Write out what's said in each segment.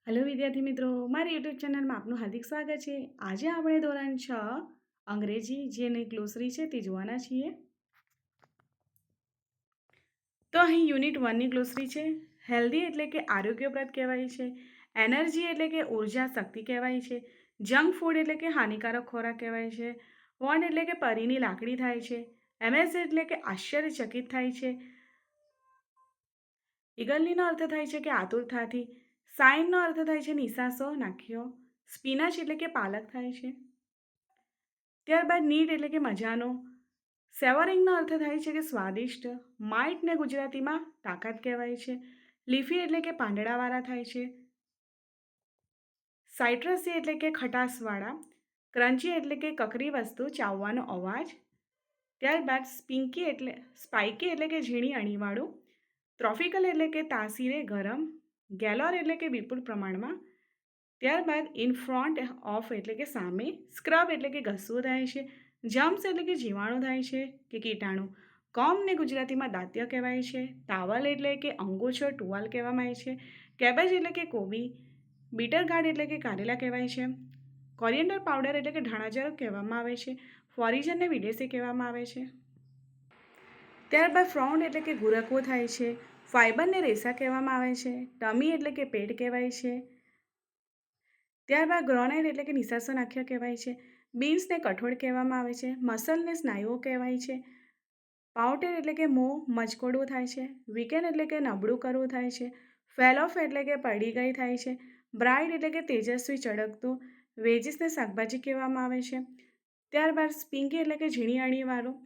Hello વિદ્યાર્થી મિત્રો, મારી યુટ્યુબ ચેનલમાં આપનું હાર્દિક સ્વાગત છે. આજે આપણે ધોરણ 6 અંગ્રેજી જેની ગ્લોસરી છે તે જોવાના છીએ. તો અહીં યુનિટ 1ની ગ્લોસરી છે. હેલ્ધી એટલે કે આરોગ્યપ્રદ કહેવાય છે. એનર્જી એટલે કે ઉર્જા શક્તિ કહેવાય છે. જંક ફૂડ એટલે કે હાનિકારક ખોરાક કહેવાય છે. વોન્ડ એટલે કે પરીની લાકડી થાય છે. એમએસ એટલે કે આશ્ચર્યચકિત થાય છે. ઇગલનીનો અર્થ થાય છે કે આતુરતાથી. સાઇનનો અર્થ થાય છે નિશાસો નાખ્યો. સ્પિનચ એટલે કે પાલક થાય છે. ત્યારબાદ નીટ એટલે કે મજાનો. સેવરિંગનો અર્થ થાય છે કે સ્વાદિષ્ટ. માઇટને ગુજરાતીમાં તાકાત કહેવાય છે. લીફી એટલે કે પાંદડાવાળા થાય છે. સાઇટ્રસી એટલે કે ખટાશવાળા. ક્રન્ચી એટલે કે કકરી વસ્તુ ચાવવાનો અવાજ. ત્યારબાદ સ્પાઇકી એટલે કે ઝીણી અણીવાળું. ટ્રોપિકલ એટલે કે તાસીરે ગરમ. ગેલોર એટલે કે વિપુલ પ્રમાણમાં. ત્યારબાદ ઇન ફ્રન્ટ ઓફ એટલે કે સામે. સ્ક્રબ એટલે કે ઘસવું થાય છે. જમ્સ એટલે કે જીવાણુ થાય છે કે કીટાણુ. કોમને ગુજરાતીમાં દાત્ય કહેવાય છે. તાવલ એટલે કે અંગોછો ટુવાલ કહેવામાં આવે છે. કેબેજ એટલે કે કોબી. બીટર ગાર્ડ એટલે કે કારેલા કહેવાય છે. કોરિએન્ડર પાવડર એટલે કે ધાણાજર કહેવામાં આવે છે. ફોરિજનને વિદેશી કહેવામાં આવે છે. ત્યારબાદ ફ્રાઉન્ડ એટલે કે ગુરકવો થાય છે. ફાઇબરને રેસા કહેવામાં આવે છે. ટમી એટલે કે પેટ કહેવાય છે. ત્યારબાદ ગ્રોનાઇટ એટલે કે નિશાસો નાખ્યા કહેવાય છે. બીન્સને કઠોળ કહેવામાં આવે છે. મસલને સ્નાયુઓ કહેવાય છે. પાઉટેડ એટલે કે મોં મચકોડવું થાય છે. વીકેન્ડ એટલે કે નબળું કરવું થાય છે. ફેલ ઓફ એટલે કે પડી ગઈ થાય છે. બ્રાઇટ એટલે કે તેજસ્વી ચળકતું. વેજીસને શાકભાજી કહેવામાં આવે છે. ત્યારબાદ સ્પિંકી એટલે કે ઝીણી અણીવાળું.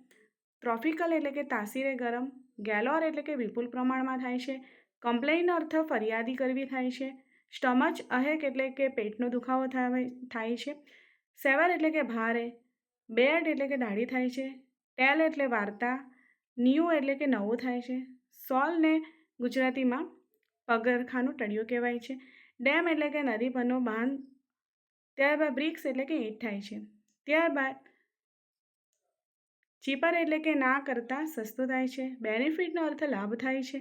ટ્રોપિકલ એટલે કે તાસીરે ગરમ. ગેલોર એટલે કે વિપુલ પ્રમાણમાં થાય છે. કમ્પ્લેઇનનો અર્થ ફરિયાદી કરવી થાય છે. સ્ટમચ અહેક એટલે કે પેટનો દુખાવો થાય છે. સેવર એટલે કે ભારે. બેડ એટલે કે દાઢી થાય છે. ટેલ એટલે વાર્તા. ન્યૂ એટલે કે નવું થાય છે. સોલને ગુજરાતીમાં પગરખાનું તળિયું કહેવાય છે. ડેમ એટલે કે નદી પરનો બાંધ. ત્યારબાદ બ્રિક્સ એટલે કે ઈંટ થાય છે. ત્યારબાદ ચીપર એટલે કે ના કરતાં સસ્તું થાય છે. બેનિફિટનો અર્થ લાભ થાય છે.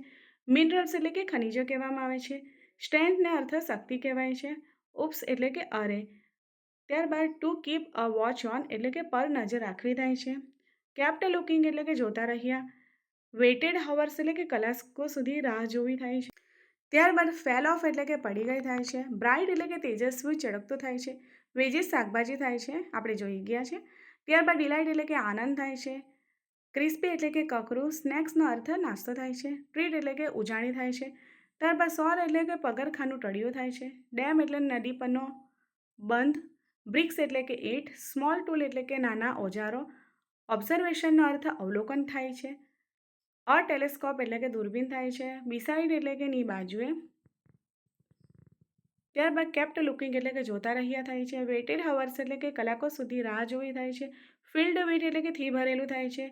મિનરલ્સ એટલે કે ખનિજો કહેવામાં આવે છે. સ્ટ્રેન્થને અર્થ શક્તિ કહેવાય છે. ઉપ્સ એટલે કે અરે. ત્યારબાદ to keep a watch on એટલે કે પર નજર રાખવી થાય છે. કેપ્ટ લુકિંગ એટલે કે જોતા રહ્યા. વેઇટેડ હવર્સ એટલે કે કલાકો સુધી રાહ જોવી થાય છે. ત્યારબાદ ફેલ ઓફ એટલે કે પડી ગઈ થાય છે. બ્રાઇટ એટલે કે તેજસ્વી ચળકતો થાય છે. વેજીસ શાકભાજી થાય છે, આપણે જોઈ ગયા છે. ત્યારબાદ ડિલાઇટ એટલે કે આનંદ થાય છે. ક્રિસ્પી એટલે કે કકરું. સ્નેક્સનો અર્થ નાસ્તો થાય છે. ટ્રીટ એટલે કે ઉજાણી થાય છે. ત્યારબાદ સોર એટલે કે પગરખાનું તળિયું થાય છે. ડેમ એટલે નદી પરનો બંધ. બ્રિક્સ એટલે કે ઈંટ. સ્મોલ ટૂલ એટલે કે નાના ઓજારો. ઓબ્ઝર્વેશનનો અર્થ અવલોકન થાય છે. અ ટેલિસ્કોપ એટલે કે દૂરબીન થાય છે. બિસાઇડ એટલે કે ની બાજુએ. ત્યારબાદ કેપ્ટ લુકિંગ એટલે કે જોતા રહ્યા થાય છે. વેઇટેડ હવર્સ એટલે કે કલાકો સુધી રાહ જોવી થાય છે. ફિલ્ડ વિથ એટલે કે થી ભરેલું થાય છે.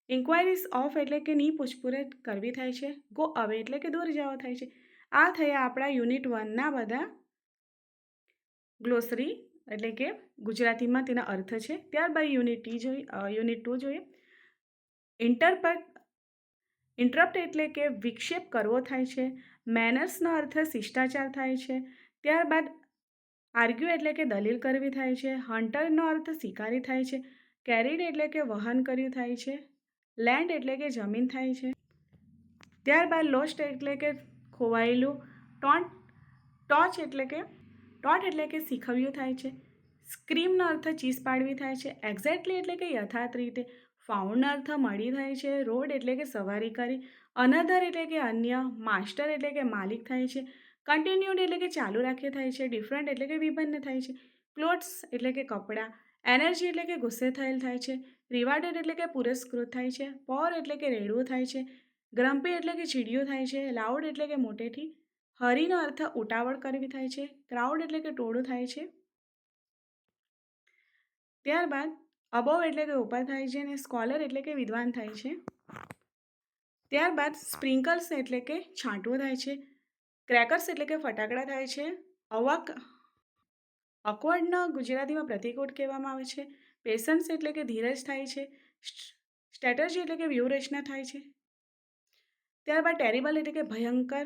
ઇન્ક્વાયરીઝ ઓફ એટલે કે ની પૂછપરછ કરવી થાય છે. ગો અવે એટલે કે દૂર જવા થાય છે. આ થયા આપણા યુનિટ 1ના બધા ગ્લોસરી એટલે કે ગુજરાતીમાં તેના અર્થ છે. ત્યારબાદ યુનિટ 2 જોઈએ. ઇન્ટરપ્ટ એટલે કે વિક્ષેપ કરવો થાય છે. મેનર્સનો અર્થ શિષ્ટાચાર થાય છે. ત્યારબાદ આર્ગ્યુ એટલે કે દલીલ કરવી થાય છે. હન્ટરનો અર્થ શિકારી થાય છે. કેરીડ એટલે કે વહન કર્યું થાય છે. લેન્ડ એટલે કે જમીન થાય છે. ત્યારબાદ લોસ્ટ એટલે કે ખોવાયેલું. ટોચ એટલે કે શીખવ્યું થાય છે. સ્ક્રીમનો અર્થ ચીસ પાડવી થાય છે. એક્ઝેક્ટલી એટલે કે યથાર્થ રીતે. ફાઉન્ડનો અર્થ મળી થાય છે. રોડ એટલે કે સવારી કરી. અનધર એટલે કે અન્ય. માસ્ટર એટલે કે માલિક થાય છે. કન્ટિન્યુડ એટલે કે ચાલુ રાખીએ થાય છે. ડિફરન્ટ એટલે કે વિભિન્ન થાય છે. ક્લોથ્સ એટલે કે કપડાં. એનર્જી એટલે કે ગુસ્સે થયેલ થાય છે. રિવાર્ડેડ એટલે કે પુરસ્કૃત થાય છે. પોર એટલે કે રેડવું થાય છે. ગ્રમ્પી એટલે કે ચીડિયું થાય છે. લાઉડ એટલે કે મોટેથી. હરીનો અર્થ ઉતાવળ કરવી થાય છે. ક્રાઉડ એટલે કે ટોળું થાય છે. ત્યારબાદ અબોવ એટલે કે ઉપર થાય છે અને સ્કોલર એટલે કે વિદ્વાન થાય છે. ત્યારબાદ સ્પ્રિંકલ્સ એટલે કે છાંટવું થાય છે. ક્રેકર્સ એટલે કે ફટાકડા થાય છે. અકવર્ડનો ગુજરાતીમાં પ્રતિકૂળ કહેવામાં આવે છે. પેશન્સ એટલે કે ધીરજ થાય છે. સ્ટ્રેટર્જી એટલે કે વ્યૂહરચના થાય છે. ત્યારબાદ ટેરિબલ એટલે કે ભયંકર.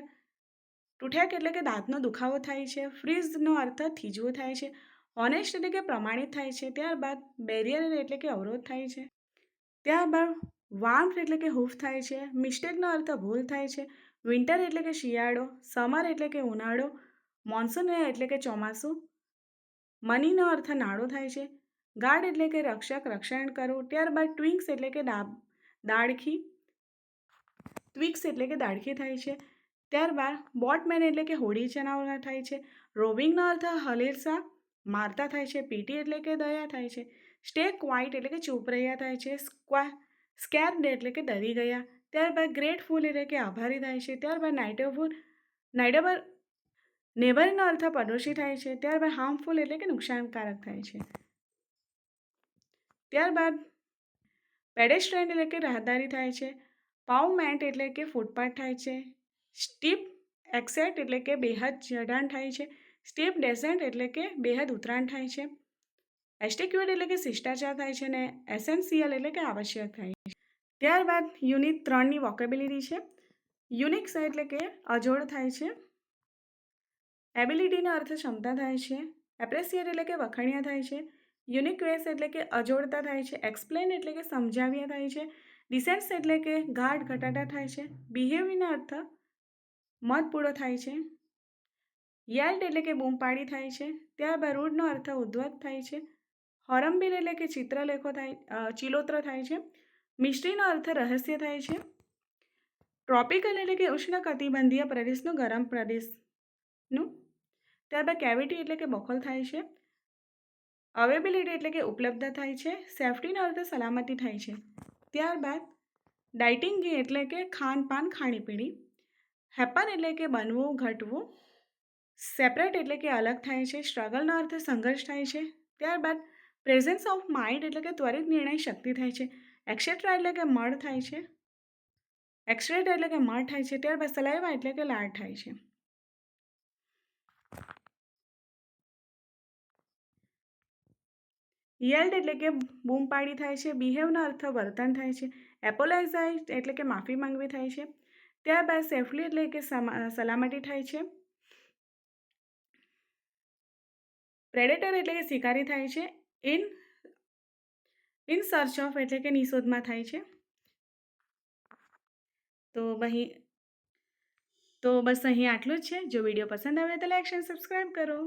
ટૂથેક એટલે કે દાંતનો દુખાવો થાય છે. ફ્રીઝનો અર્થ થીજવું થાય છે. ઓનેસ્ટ એટલે કે પ્રમાણિત થાય છે. ત્યારબાદ બેરિયર એટલે કે અવરોધ થાય છે. ત્યારબાદ વાર્મ્થ એટલે કે હૂંફ થાય છે. મિસ્ટેકનો અર્થ ભૂલ થાય છે. વિન્ટર એટલે કે શિયાળો. સમર એટલે કે ઉનાળો. મોન્સૂન એટલે કે ચોમાસું. મનીનો અર્થ નાળો થાય છે. ગાર્ડ એટલે કે રક્ષક, રક્ષણ કરવું. ત્યારબાદ ટ્વિંક્સ એટલે કે દાળખી. ટ્વિક્સ એટલે કે દાળખી થાય છે. ત્યારબાદ બોટમેન એટલે કે હોડી ચલાવવા થાય છે. રોવિંગનો અર્થ હલેસા મારતા થાય છે. પીટી એટલે કે દયા થાય છે. સ્ટે ક્વાઇટ એટલે કે ચૂપ રહ્યા થાય છે. સ્કેર્ડ એટલે કે ડરી ગયા. ત્યારબાદ ગ્રેટફુલ એટલે કે આભારી થાય છે. ત્યારબાદ નાઇડેબર નેબરનો અર્થ પડોશી થાય છે. ત્યારબાદ હાર્મફુલ એટલે કે નુકસાનકારક થાય છે. ત્યારબાદ પેડેસ્ટ્રિયન એટલે કે રાહદારી થાય છે. પાવમેન્ટ એટલે કે ફૂટપાથ થાય છે. સ્ટીપ એક્સેટ એટલે કે બેહદ ચઢાણ થાય છે. સ્ટીપ ડેસેન્ટ એટલે કે બેહદ ઉતરાણ થાય છે. એસ્ટિક્યુટ એટલે કે શિષ્ટાચાર થાય છે. અને એસેન્શિયલ એટલે કે આવશ્યક થાય છે. ત્યારબાદ યુનિટ 3ની વોકેબિલિટી છે. યુનિક્સ એટલે કે અજોડ થાય છે. એબિલિટીનો અર્થ ક્ષમતા થાય છે. એપ્રેસિએટ એટલે કે વખાણ્યા થાય છે. યુનિક્વેસ એટલે કે અજોડતા થાય છે. એક્સપ્લેન એટલે કે સમજાવ્યા થાય છે. ડિસેન્સ એટલે કે ગાઢ ઘટાડા થાય છે. બિહેવનો અર્થ મત પૂરો થાય છે. યેલ્ડ એટલે કે બૂમ પાડી થાય છે. ત્યારબાદ રૂડનો અર્થ ઉદ્ધત થાય છે. હોરમબિલ એટલે કે ચિલોત્ર થાય છે. મિસ્ટ્રીનો અર્થ રહસ્ય થાય છે. ટ્રોપિકલ એટલે કે ઉષ્ણકટિબંધીય પ્રદેશનું ગરમ પ્રદેશનું. ત્યારબાદ કેવિટી એટલે કે બખોલ થાય છે. અવેબિલિટી એટલે કે ઉપલબ્ધ થાય છે. સેફ્ટીનો અર્થ સલામતી થાય છે. ત્યારબાદ ડાયટિંગ એટલે કે ખાનપાન ખાણીપીણી. હેપન એટલે કે બનવું ઘટવું. સેપરેટ એટલે કે અલગ થાય છે. સ્ટ્રગલનો અર્થ સંઘર્ષ થાય છે. ત્યારબાદ પ્રેઝન્સ ઓફ માઇન્ડ એટલે કે ત્વરિત નિર્ણય શક્તિ થાય છે. એક્સેટ્રા એટલે કે મળ થાય છે. એક્સરેટ એટલે કે મળ થાય છે. ત્યારબાદ સલાઇવા એટલે કે લાળ થાય છે. યેલ્ડ એટલે કે બૂમ પાડી થાય છે. બિહેવનો અર્થ વર્તન થાય છે. એપોલોજાઇઝ એટલે કે માફી માંગવી થાય છે. ત્યારબાદ સેફલી એટલે કે સલામતી થાય છે. પ્રેડેટર એટલે કે શિકારી થાય છે. ઇન સર્ચ ઓફ એટલે કે નિશોધમાં થાય છે. તો બસ અહીં આટલું જ છે. જો વિડીયો પસંદ આવે તો લાઈક શેર સબસ્ક્રાઈબ કરો.